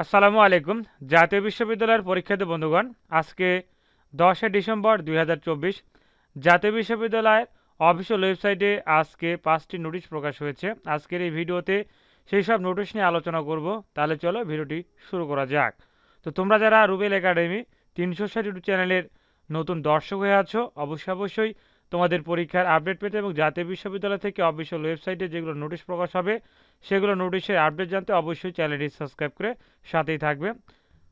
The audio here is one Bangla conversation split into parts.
আসসালামু আলাইকুম। জাতীয় বিশ্ববিদ্যালয়ের পরীক্ষার্থী বন্ধুগণ, আজকে 10 ডিসেম্বর 2024 জাতীয় বিশ্ববিদ্যালয়ের অফিসিয়াল ওয়েবসাইটে আজকে 5টি নোটিশ প্রকাশ হয়েছে। আজকের এই ভিডিওতে সেই সব নোটিশ নিয়ে আলোচনা করব। তাহলে চলো ভিডিওটি শুরু করা যাক। তো তোমরা যারা রুবেল একাডেমি 360 ইউটিউব চ্যানেলের নতুন দর্শক হয়ে আছো, অবশ্যই তোমাদের পরীক্ষার আপডেট পেতে এবং জাতীয় বিশ্ববিদ্যালয় থেকে অফিসিয়াল ওয়েবসাইটে যেগুলো নোটিশ প্রকাশ হবে সেগুলো নোটিশের আপডেট জানতে অবশ্যই চ্যানেলটি সাবস্ক্রাইব করে সাথেই থাকবে।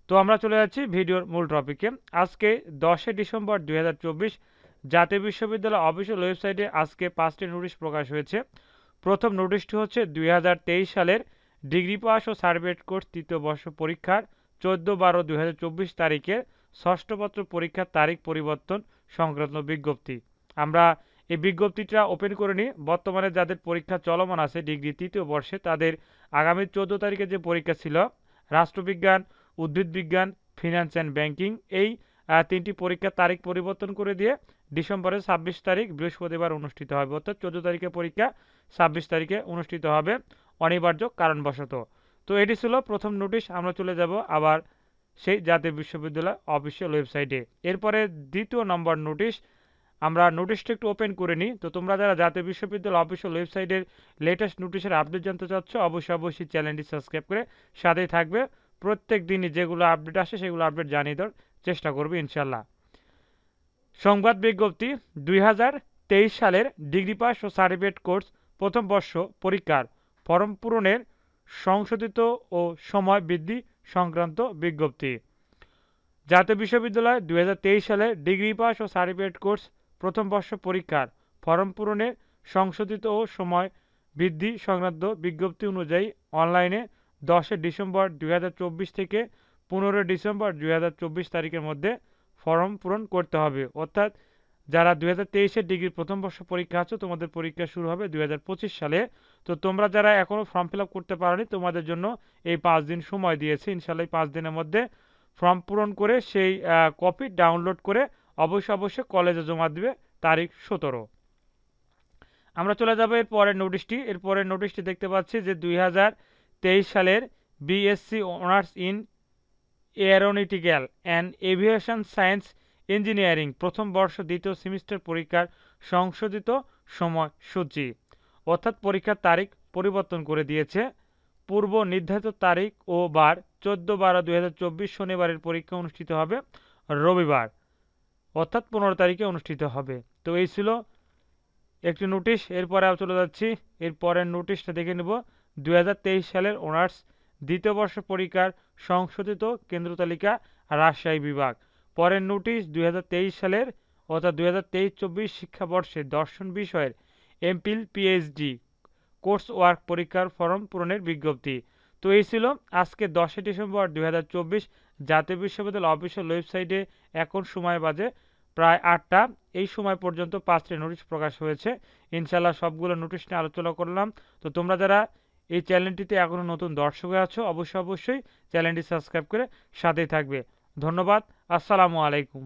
তো আমরা চলে যাচ্ছি ভিডিওর মূল টপিকে। আজকে 10 ডিসেম্বর 2024 জাতীয় বিশ্ববিদ্যালয় অফিসিয়াল ওয়েবসাইটে আজকে 5টি নোটিশ প্রকাশ হয়েছে। প্রথম নোটিশটি হচ্ছে 2023 সালের ডিগ্রি পাস ও সার্টিফিকেট কোর্স তৃতীয় বর্ষ পরীক্ষার 14/12/2024 তারিখের ষষ্ঠ পত্র পরীক্ষার তারিখ পরিবর্তন সংক্রান্ত বিজ্ঞপ্তি। আমরা এই বিজ্ঞপ্তিটা ওপেন করে নিই। বর্তমানে যাদের পরীক্ষা চলমান আছে ডিগ্রি তৃতীয় বর্ষে, তাদের আগামী 14 তারিখে যে পরীক্ষা ছিল রাষ্ট্রবিজ্ঞান, উদ্ভিদ বিজ্ঞান, ফিনান্স অ্যান্ড ব্যাংকিং, এই তিনটি পরীক্ষার তারিখ পরিবর্তন করে দিয়ে ডিসেম্বরের 26 তারিখ বৃহস্পতিবার অনুষ্ঠিত হবে। অর্থাৎ 14 তারিখে পরীক্ষা, 26 তারিখে অনুষ্ঠিত হবে অনিবার্য কারণবশত। তো এটি ছিল প্রথম নোটিশ। আমরা চলে যাব আবার সেই জাতীয় বিশ্ববিদ্যালয় অফিসিয়াল ওয়েবসাইটে। এরপরে দ্বিতীয় নম্বর নোটিশ, আমরা নোটিশটা একটু ওপেন করে নিই। তো তোমরা যারা জাতীয় বিশ্ববিদ্যালয় অফিসিয়াল ওয়েবসাইটের লেটেস্ট নোটিশের আপডেট জানতে চাচ্ছ, অবশ্যই চ্যানেলটি সাবস্ক্রাইব করে সাথেই থাকবে। প্রত্যেক দিনই যেগুলো আপডেট আসে সেগুলো আপডেট জানিয়ে দেওয়ার চেষ্টা করবে ইনশাল্লাহ। সংবাদ বিজ্ঞপ্তি 2023 সালের ডিগ্রি পাস ও সার্টিফিকেট কোর্স প্রথম বর্ষ পরীক্ষার ফরম পূরণের সংশোধিত ও সময় বৃদ্ধি সংক্রান্ত বিজ্ঞপ্তি। জাতীয় বিশ্ববিদ্যালয় 2023 সালের ডিগ্রি পাস ও সার্টিফিকেট কোর্স প্রথম বর্ষ পরীক্ষার ফরম পূরণের সংশোধিত ও সময় বৃদ্ধি সংক্রান্ত বিজ্ঞপ্তি অনুযায়ী অনলাইনে 10 ডিসেম্বর 2024 থেকে 15 ডিসেম্বর 2024 তারিখের মধ্যে ফর্ম পূরণ করতে হবে। অর্থাৎ যারা 2023-এর ডিগ্রির প্রথম বর্ষ পরীক্ষা আছো, তোমাদের পরীক্ষা শুরু হবে 2025 সালে। তো তোমরা যারা এখনও ফর্ম ফিল আপ করতে পারোনি, তোমাদের জন্য এই 5 দিন সময় দিয়েছে। ইনশাল্লাহ এই 5 দিনের মধ্যে ফর্ম পূরণ করে সেই কপি ডাউনলোড করে অবশ্যই কলেজে জমা দিবে তারিখ 17। আমরা চলে যাব এর পরের নোটিশটি দেখতে পাচ্ছি যে 2023 সালের BSc honours in aeronautical and aviation science engineering প্রথম বর্ষ দ্বিতীয় সেমিস্টার পরীক্ষার সংশোধিত সময়সূচি। অর্থাৎ পরীক্ষার তারিখ পরিবর্তন করে দিয়েছে। পূর্ব নির্ধারিত তারিখ ও বার 14/12/2024 শনিবারের পরীক্ষা অনুষ্ঠিত হবে রবিবার, অর্থাৎ 15 তারিখে অনুষ্ঠিত হবে। তো এই ছিল একটি নোটিশ। এরপরে চলে যাচ্ছি এর পরের নোটিশটা দেখে নেব। 2023 সালের অনার্স দ্বিতীয় বর্ষ পরীক্ষার সংশোধিত কেন্দ্র তালিকা রাজশাহী বিভাগ। পরের নোটিশ 2023 সালের অর্থাৎ 2023-24 শিক্ষাবর্ষে দর্শন বিষয়ের এমপিল পিএইচডি কোর্স ওয়ার্ক পরীক্ষার ফর্ম পূরণের বিজ্ঞপ্তি। তো এই ছিল আজকে 10 ডিসেম্বর 2024 জাতীয় বিশ্ববিদ্যালয় অফিসিয়াল ওয়েবসাইটে এখন সময় বাজে প্রায় 8টা। এই সময় পর্যন্ত 5টি নোটিশ প্রকাশ হয়েছে। ইনশাল্লাহ সবগুলো নোটিশ নিয়ে আলোচনা করলাম। তো তোমরা যারা এই চ্যানেলটিতে এখনও নতুন দর্শক আছো, অবশ্যই চ্যানেলটি সাবস্ক্রাইব করে সাথেই থাকবে। ধন্যবাদ। আসসালামু আলাইকুম।